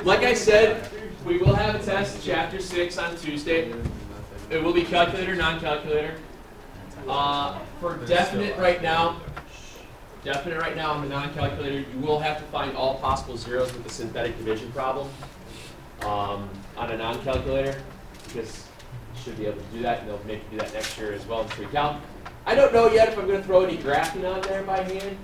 like I said, we will have a test, Chapter 6 on Tuesday. It will be calculator, non-calculator. For definite right now on the non-calculator, you will have to find all possible zeros with the synthetic division problem on a non-calculator, because you should be able to do that, and they'll make you do that next year as well in pre-calc. I don't know yet if I'm going to throw any graphing on there by hand.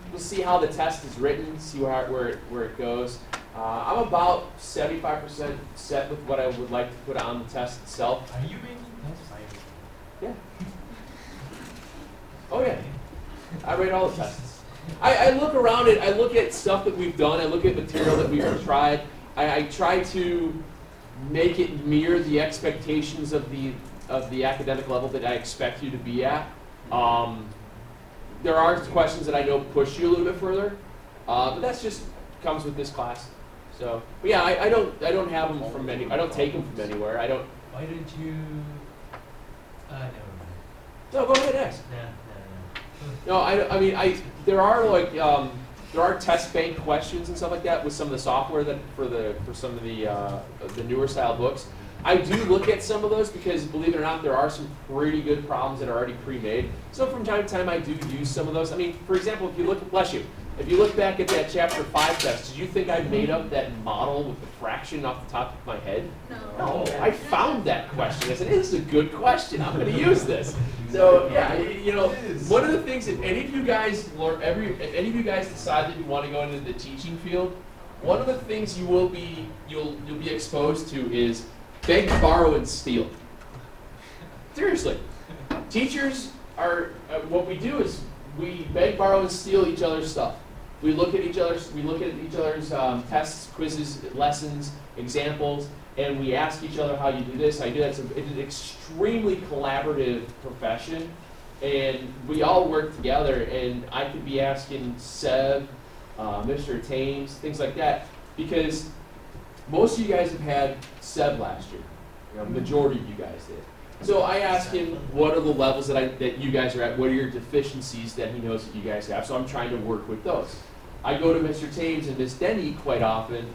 We'll see how the test is written, see where it goes. I'm about 75% set with what I would like to put on the test itself. Are you making tests? Yeah. Oh yeah. I rate all the tests. I look around it, I look at stuff that we've done, I look at material that we've tried. I try to make it mirror the expectations of the academic level that I expect you to be at. There are questions that I know push you a little bit further, but that's just comes with this class. So, but yeah, I don't have them from any. I don't take them from anywhere. I don't. Why didn't you? Never mind. No, go ahead, ask. No. No, I mean, there are like there are test bank questions and stuff like that with some of the software that for some of the newer style books. I do look at some of those because, believe it or not, there are some pretty good problems that are already pre-made. So from time to time, I do use some of those. I mean, for example, if you look, bless you, if you look back at that Chapter 5 test, did you think I made up that model with the fraction off the top of my head? No. I found that question. I said, this is a good question. I'm going to use this. So yeah, you know, one of the things, if any of you guys learn, if any of you guys decide that you want to go into the teaching field, one of the things you'll be exposed to is beg, borrow, and steal. Seriously, teachers are. What we do is we beg, borrow, and steal each other's stuff. We look at each other's. Tests, quizzes, lessons, examples, and we ask each other how you do this, how you do that. It's an extremely collaborative profession, and we all work together. And I could be asking Seb, Mr. Tames, things like that, because most of you guys have had Seb last year. You know, majority of you guys did. So I asked him, what are the levels that you guys are at? What are your deficiencies that he knows that you guys have? So I'm trying to work with those. I go to Mr. Tames and Ms. Denny quite often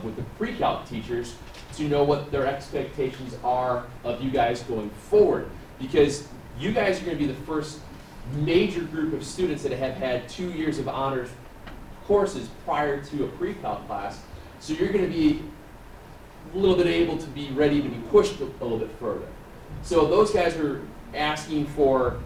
with the pre-calc teachers to know what their expectations are of you guys going forward. Because you guys are going to be the first major group of students that have had 2 years of honors courses prior to a pre-calc class. So you're going to be a little bit able to be ready to be pushed a little bit further. So those guys are asking for,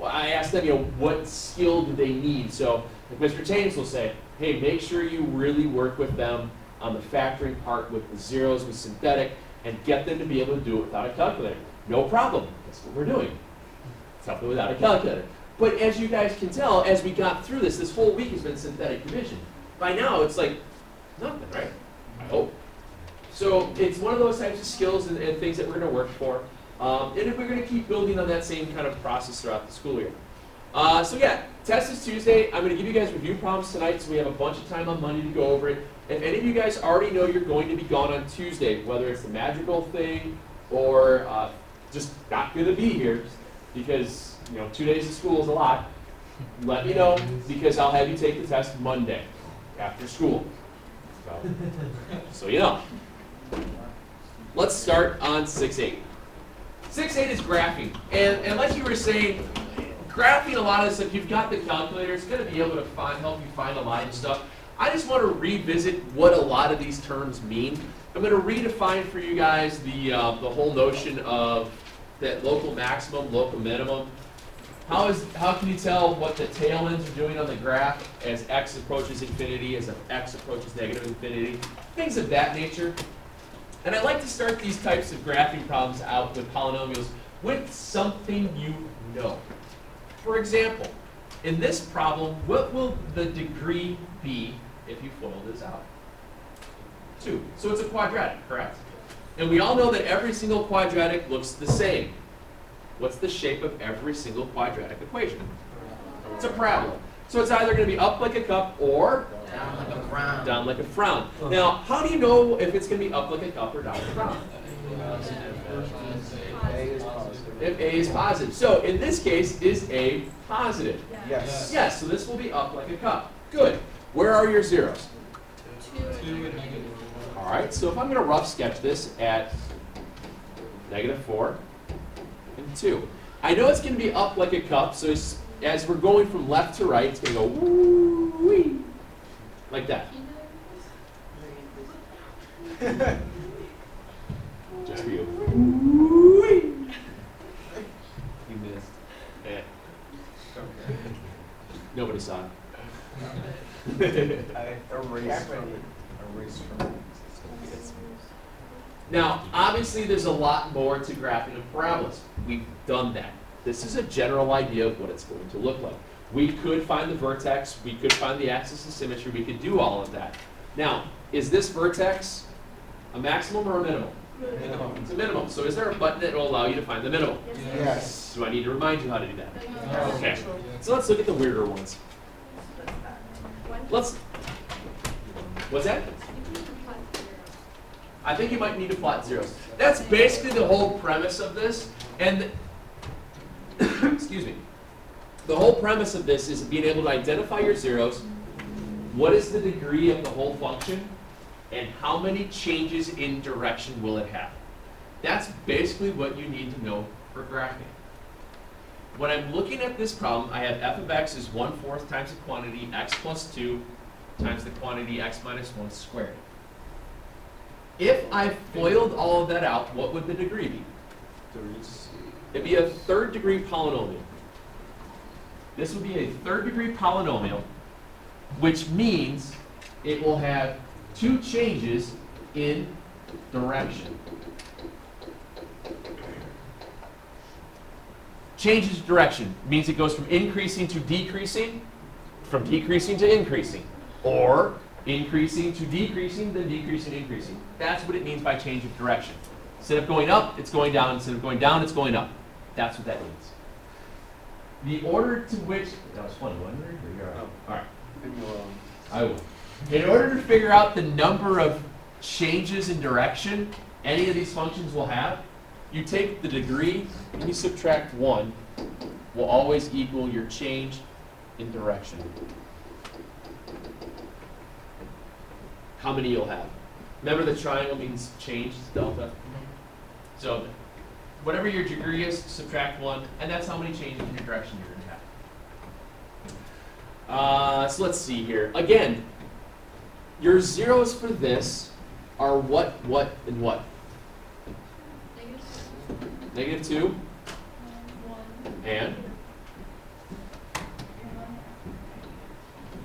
I asked them, you know, what skill do they need? So like Mr. Tames will say, hey, make sure you really work with them on the factoring part with the zeros, with synthetic, and get them to be able to do it without a calculator. No problem. That's what we're doing. Something without a calculator. But as you guys can tell, as we got through this whole week has been synthetic division. By now, it's like nothing, right? I hope. So it's one of those types of skills and things that we're going to work for. And if we're going to keep building on that same kind of process throughout the school year. So yeah, test is Tuesday. I'm going to give you guys review problems tonight, so we have a bunch of time on Monday to go over it. If any of you guys already know you're going to be gone on Tuesday, whether it's the magical thing or just not going to be here, because 2 days of school is a lot, let me know, because I'll have you take the test Monday after school. So you know. Let's start on 6-8. 6-8 is graphing. And like you were saying, graphing, a lot of this, if you've got the calculator, it's going to be able to help you find a lot of stuff. I just want to revisit what a lot of these terms mean. I'm going to redefine for you guys the whole notion of that local maximum, local minimum. How can you tell what the tail ends are doing on the graph as x approaches infinity, as x approaches negative infinity, things of that nature. And I like to start these types of graphing problems out with polynomials with something you know. For example, in this problem, what will the degree be if you FOIL this out? 2. So it's a quadratic, correct? And we all know that every single quadratic looks the same. What's the shape of every single quadratic equation? It's a parabola. So it's either going to be up like a cup or down like a frown. Down like a frown. Now, how do you know if it's going to be up like a cup or down like a frown? If A is positive. So in this case, is A positive? Yes. Yes, so this will be up like a cup. Good. Where are your zeros? 2 and negative 4. All right, so if I'm going to rough sketch this at -4 and 2, I know it's going to be up like a cup, so as we're going from left to right, it's going to go woo-wee, like that. Just for you. Woo-wee. You missed. Eh. Nobody saw it. Now, obviously, there's a lot more to graphing of parabolas. We've done that. This is a general idea of what it's going to look like. We could find the vertex, we could find the axis of symmetry, we could do all of that. Now, is this vertex a maximum or a minimum? Minimum. It's a minimum. So is there a button that will allow you to find the minimum? Yes. Do I need to remind you how to do that? Yes. Okay. So let's look at the weirder ones. What's that? I think you might need to plot zeros. That's basically the whole premise of this. And excuse me. The whole premise of this is being able to identify your zeros. What is the degree of the whole function? And how many changes in direction will it have? That's basically what you need to know for graphing. When I'm looking at this problem, I have f of x is 1/4 times the quantity x plus 2 times the quantity x minus 1 squared. If I FOILed all of that out, what would the degree be? It'd be a third degree polynomial. This would be a third degree polynomial, which means it will have 2 changes in direction. Changes direction means it goes from increasing to decreasing, from decreasing to increasing, or increasing to decreasing, then decreasing, increasing. That's what it means by change of direction. Instead of going up, it's going down. Instead of going down, it's going up. That's what that means. The order to which, that was funny, wasn't it? You're all right. All right. I will. In order to figure out the number of changes in direction any of these functions will have, you take the degree and you subtract 1, will always equal your change in direction. How many you'll have. Remember the triangle means change, it's delta. So whatever your degree is, subtract 1, and that's how many changes in your direction you're going to have. So let's see here. Again, your zeros for this are what, and what? -2 and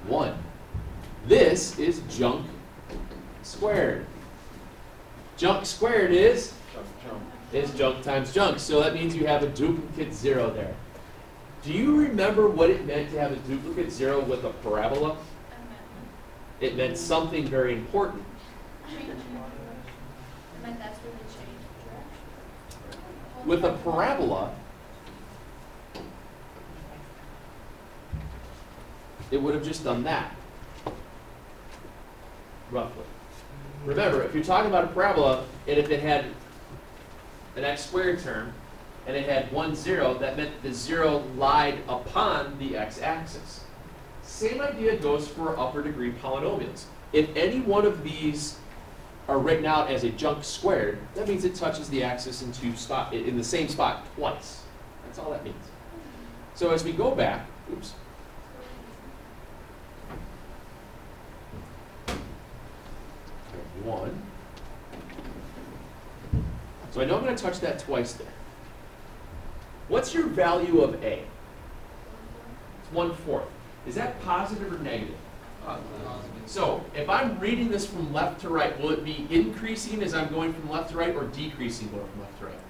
1. This is junk squared. Junk squared is junk times junk. So that means you have a duplicate 0 there. Do you remember what it meant to have a duplicate 0 with a parabola? It meant something very important. With a parabola, it would have just done that, roughly. Remember, if you're talking about a parabola, and if it had an x squared term, and it had 1, 0, that meant the 0 lied upon the x-axis. Same idea goes for upper degree polynomials. If any one of these are written out as a junk squared, that means it touches the axis in the same spot twice. That's all that means. So as we go back, oops. One. So I know I'm going to touch that twice there. What's your value of A? It's 1/4. Is that positive or negative? So if I'm reading this from left to right, will it be increasing as I'm going from left to right, or decreasing going from left to right?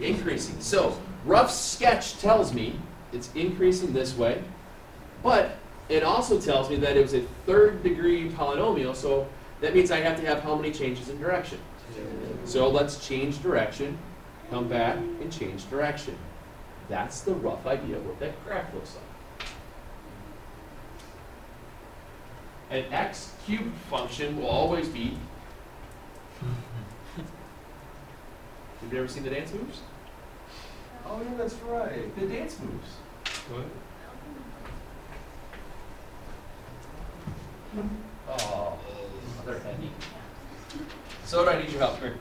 Increasing. So rough sketch tells me it's increasing this way, but it also tells me that it was a third degree polynomial, so that means I have to have how many changes in direction? So let's change direction, come back, and change direction. That's the rough idea of what that graph looks like. An x cubed function will always be. Have you ever seen the dance moves? Oh, yeah, that's right. The dance moves. What? Oh, they're heavy. So do I need your help, here.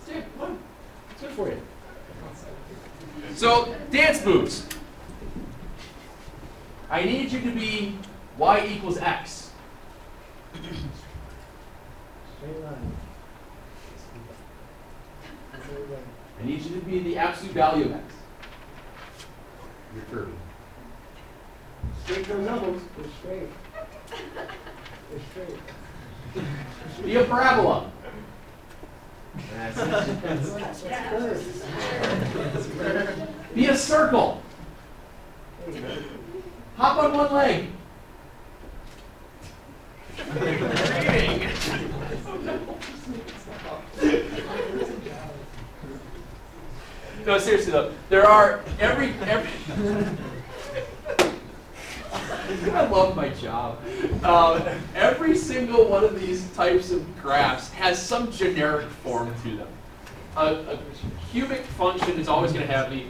Yeah, come on. It's good for you. So, dance moves. I need you to be y equals x. Straight line. I need you to be the absolute value of x. Your curve. Straight those elbows. Go straight. Go straight. Be a parabola. That's good. Be a circle. There you go. Hop on one leg. No, seriously though, there are every I love my job. Every single one of these types of graphs has some generic form to them. A cubic function is always going to have the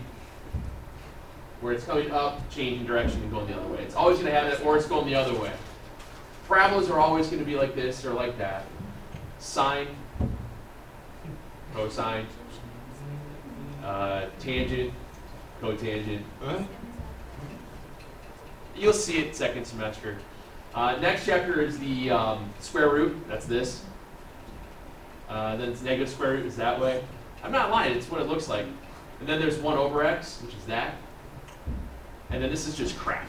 where it's coming up, changing direction, and going the other way. It's always going to have that, or it's going the other way. Parabolas are always going to be like this or like that. Sine, cosine, tangent, cotangent. You'll see it second semester. Next chapter is the square root. That's this. Then it's negative square root is that way. I'm not lying. It's what it looks like. And then there's 1 over x, which is that. And then this is just crap.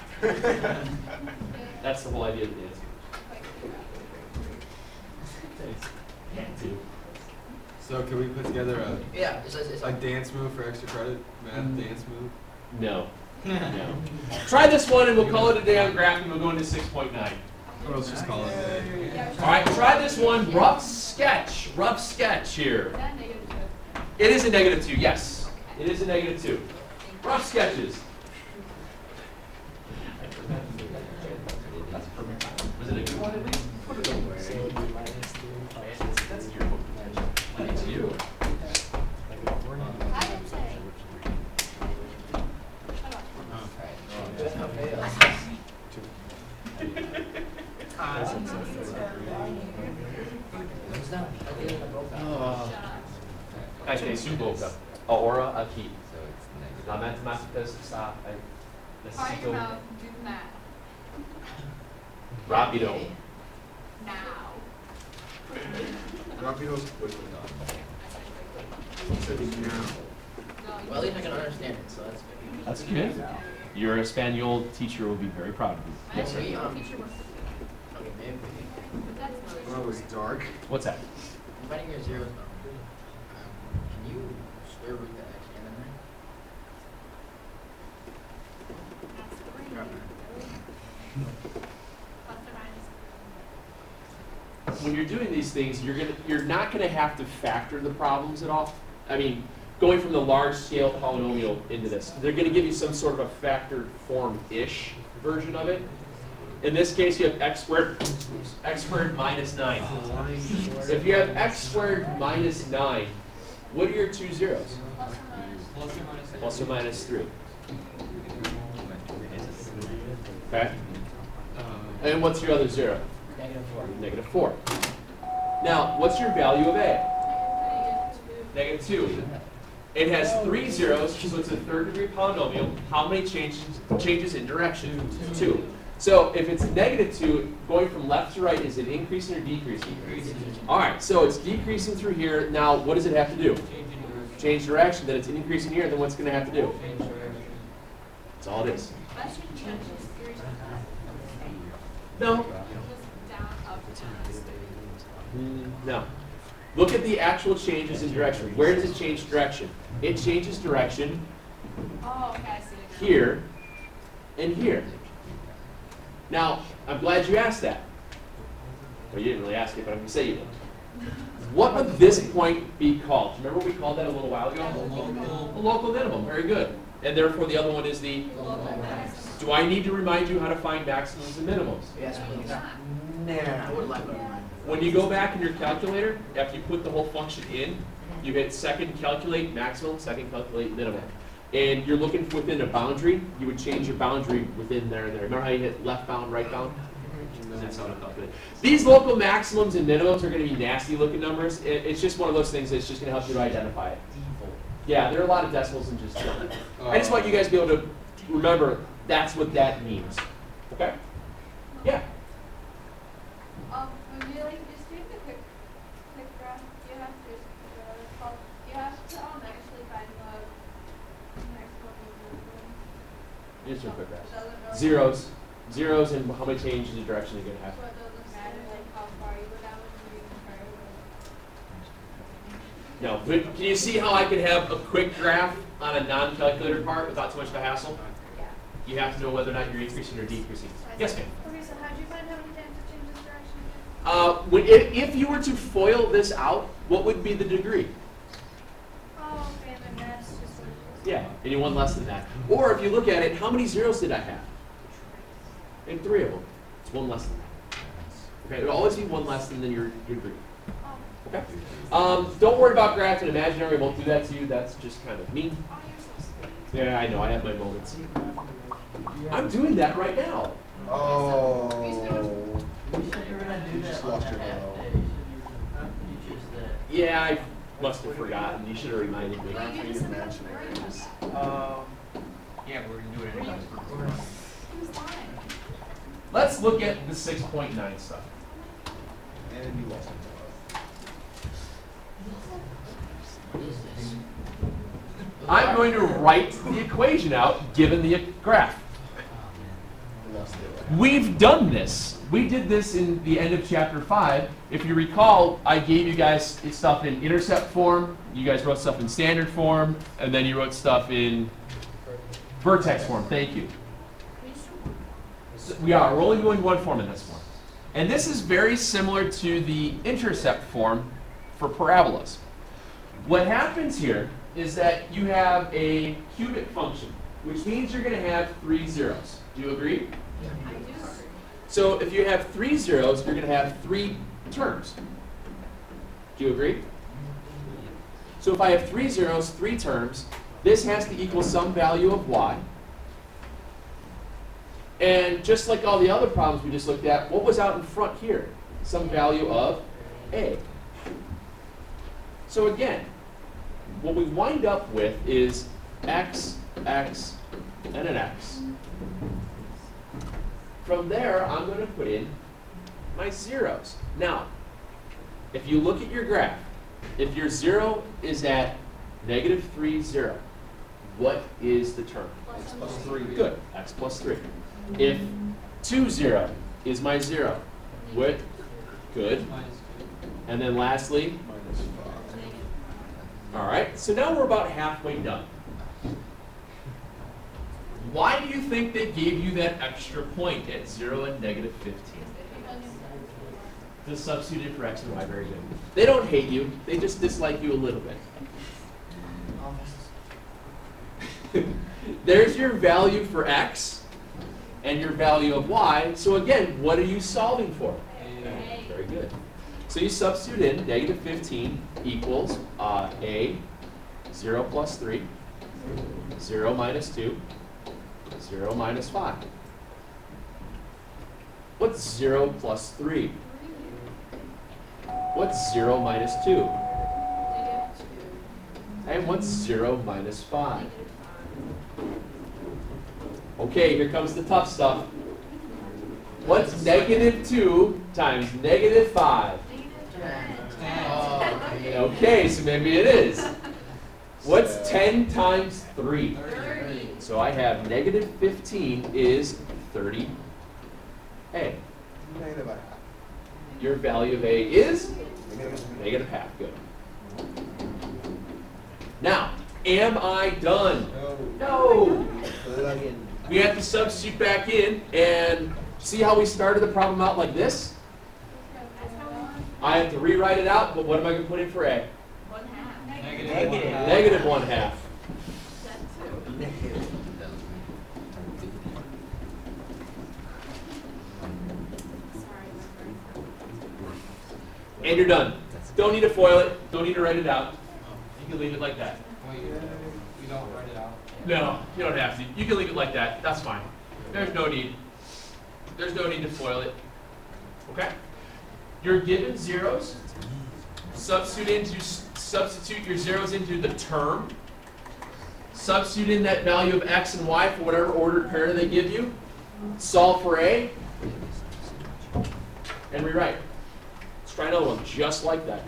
That's the whole idea of the dance. Thanks. So can we put together Yeah, a dance move for extra credit? Math dance move? No. No. Try this one and we'll call it a day on graph and we'll go into 6.9. Or let's just call it a day. All right, try this one. Rough sketch here. It is a -2, yes. It is a -2. Rough sketches. Was it a good one at least? Put it away. That's your potential. It's you. Actually, suboka. Ahora aqui. Na matemática está. Necessito. Rápido. Rapido's quickly well, at least I can understand it, so that's good. That's good. Your Espanol teacher will be very proud of you. Yes, sir. Okay, maybe. That was dark. What's that? I'm finding your zeros now. Can you square root that x and When you're doing these things, you're not gonna have to factor the problems at all. I mean, going from the large scale polynomial into this, they're gonna give you some sort of a factored form-ish version of it. In this case, you have x squared minus 9. If you have x squared minus 9, what are your two zeros? Plus or minus 3. Okay? And what's your other zero? -4. Now, what's your value of a? -2. It has 3 zeros, so it's a third-degree polynomial. How many changes in direction? 2. So if it's -2, going from left to right, is it increasing or decreasing? All right, so it's decreasing through here. Now, what does it have to do? Change direction. Then it's increasing here. Then what's going to have to do? That's all it is. No. No. Look at the actual changes in direction. Where does it change direction? It changes direction here and here. Now, I'm glad you asked that. Well, you didn't really ask it, but I'm going to say you did. What would this point be called? Remember what we called that a little while ago? A local minimum. Very good. And therefore, the other one is the? Do I need to remind you how to find maximums and minimums? Yes, please. Nah. I would like to. When you go back in your calculator, after you put the whole function in, you hit second calculate maximum, second calculate minimum. and you're looking within a boundary, you would change your boundary within there and there. Remember how you hit left bound, right bound? And that's how it felt good. These local maximums and minimums are going to be nasty looking numbers. It's just one of those things that's just going to help you to identify it. Yeah, there are a lot of decimals and just. I just want you guys to be able to remember that's what that means. Okay? Yeah. When you just take the quick graph, you have to actually find the maximum. Just a quick graph. It doesn't really. Zeros and how many changes in direction you're going to have. So it doesn't matter like how far you go down when you compare it. No, but can you see how I can have a quick graph on a non-calculator part without too much of a hassle? Yeah. You have to know whether or not you're increasing or decreasing. Yes, ma'am. Okay, so how do you find how many times it changes direction? If you were to FOIL this out, what would be the degree? Oh, okay, and then that's just what it is. Yeah, anyone less than that. Or if you look at it, how many zeros did I have? And 3 of them. It's 1 less than that. Okay, there'll always be 1 less than your degree. Oh. Okay. Don't worry about graphs and imaginary. Won't do that to you. That's just kind of me. Oh, you're so sweet. Yeah, I know. I have my moments. I'm doing that right now. Oh. You said you were gonna do You that just on lost that your half ball. day. You choose that. Yeah, I must have forgotten. You should have reminded me. Wait, you did some Imaginaries. Yeah, we're gonna do it anyway. Who's lying? Let's look at the 6.9 stuff. And you lost. What is this? I'm going to write the equation out given the graph. You lost it. We've done this. We did this in the end of chapter 5. If you recall, I gave you guys stuff in intercept form, you guys wrote stuff in standard form, and then you wrote stuff in vertex form. Thank you. So we're only doing one form in this one. And this is very similar to the intercept form for parabolas. What happens here is that you have a cubic function, which means you're going to have 3 zeros. Do you agree? I do. So if you have 3 zeros, you're going to have 3 terms. Do you agree? So if I have 3 zeros, 3 terms, this has to equal some value of y. And just like all the other problems we just looked at, what was out in front here? Some value of a. So again, what we wind up with is x, x, and an x. From there, I'm going to put in my zeros. Now, if you look at your graph, if your 0 is at -3, 0, what is the term? X plus 3. Good, x plus 3. If 2, 0 is my 0, what? Good. And then lastly, Minus 5. all right, so now we're about halfway done. Why do you think they gave you that extra point at 0 and -15? To substitute for x and y, very good. They don't hate you, they just dislike you a little bit. There's your value for x and your value of y. So again, what are you solving for? A. Very good. So you substitute in -15 equals a 0 plus 3, 0 minus 2, 0 minus 5. What's 0 plus 3? What's 0 minus 2? And what's 0 minus 5? Okay, here comes the tough stuff. What's -2 times -5? Okay, so maybe it is. What's 10 times 3? 30. So I have -15 is 30a. Negative a half. Your value of a is Negative -half. Good. Now, am I done? No. We have to substitute back in and see how we started the problem out like this? I have to rewrite it out, but what am I going to put in for a? Negative. -1/2. And you're done. Don't need to FOIL it. Don't need to write it out. You can leave it like that. Wait, we don't write it out. No, you don't have to. You can leave it like that. That's fine. There's no need. There's no need to FOIL it. Okay? You're given zeros. Substitute your zeros into the term. Substitute in that value of x and y for whatever ordered pair they give you. Solve for a. And rewrite. Let's try another one just like that.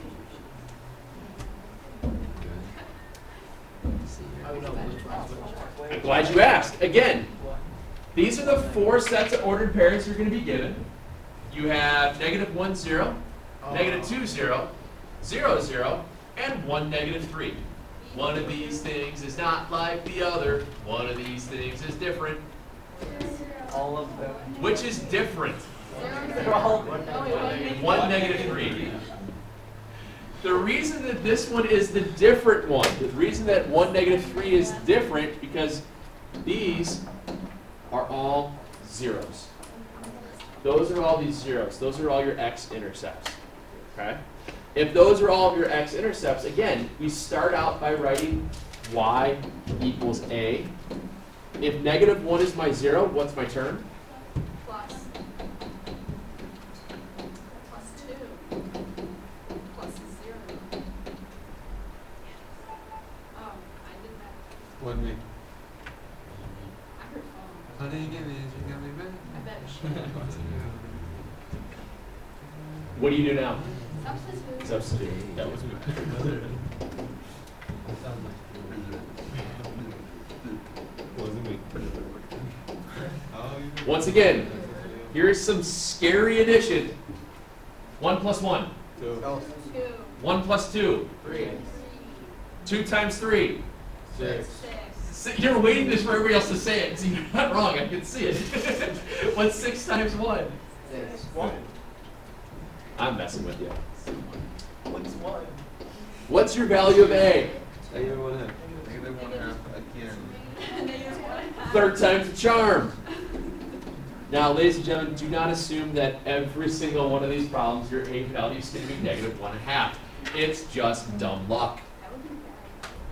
I'm glad you asked. Again, these are the 4 sets of ordered pairs you're going to be given. You have -1, 0, -2, 0, 0, 0, and 1, -3. One of these things is not like the other. One of these things is different. All of them. Which is different? They're all 1, -3. The reason that this one is the different one, the reason that 1, -3 is different, because these are all zeros. Those are all these zeros. Those are all your x-intercepts. Okay? If those are all of your x-intercepts, again, we start out by writing y equals a. If -1 is my 0, what's my term? Plus 2. Plus 0. Oh, I did that. What me? I heard phone. How do you get me? You got me back? I bet she. What do you do now? Substitute. Substitute. That was good. Wasn't me. Oh, you Once again, here's some scary addition. 1 plus 1. 2. 2. 1 plus 2. 3. 2 times 3. 6. 6. You're waiting for everybody else to say it. See, you're not wrong. I can see it. What's 6 times 1? 6. 1. I'm messing with you. What's 1? What's your value of A? -1/2. -1/2 again. Third time's the charm. Now, ladies and gentlemen, do not assume that every single one of these problems, your A value is going to be -1/2. It's just dumb luck.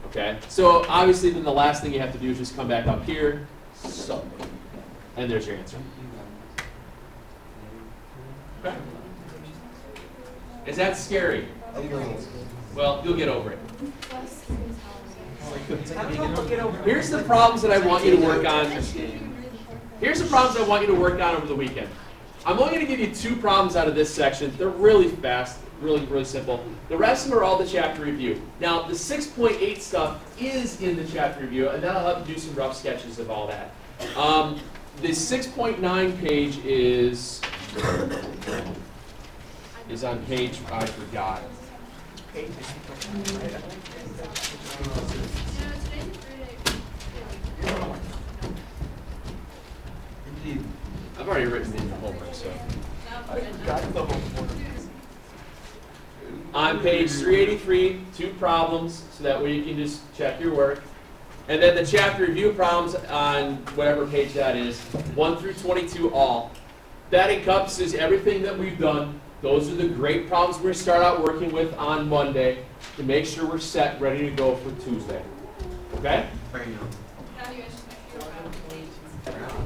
Okay? So, obviously, then the last thing you have to do is just come back up here, sub. And there's your answer. Okay. Is that scary? Well, you'll get over it. Here's the problems that I want you to work on. Here's the problems I want you to work on over the weekend. I'm only going to give you 2 problems out of this section. They're really fast, really simple. The rest of them are all the chapter review. Now, the 6.8 stuff is in the chapter review, and that'll help you do some rough sketches of all that. The 6.9 page is on page, I forgot. Indeed. I've already written in the homework, so. On page 383, 2 problems, so that way you can just check your work. And then the chapter review problems on whatever page that is, 1 through 22 all. That encompasses everything that we've done. Those are the great problems we're going to start out working with on Monday to make sure we're set, ready to go for Tuesday. Okay? Bam.